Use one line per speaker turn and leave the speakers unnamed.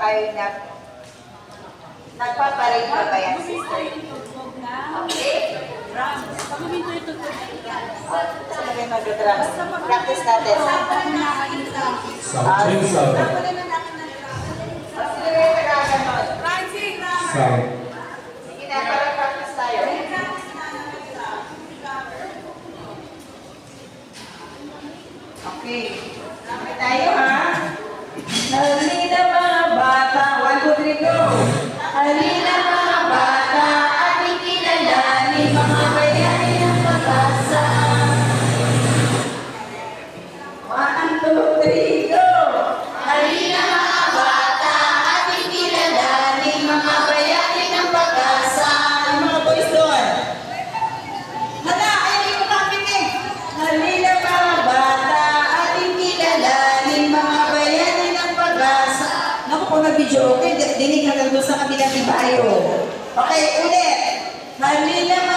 kayo nagpaparin pa ba yan, sister? Okay? Saan na kayo mag-drums? Practice natin.
Sound.
Sino kayo nagaganon?
Sound.
Sige na, para practice tayo. Okay. Sampai tayo ha. Halina mga bata. 1, 2, 3, go. Halina mga bata. Ating kilalanin mga bayani ng pag-asa. 1, 2, 3, go. Halina mga bata. Ating kilalanin mga bayani ng pag-asa. Yung mga boys doon. Hala, ayaw ko makinig. Halina mga bata. Kung nag-video, okay, dinig hanggang doon sa kabilang ibayo. Okay, ulit. Halina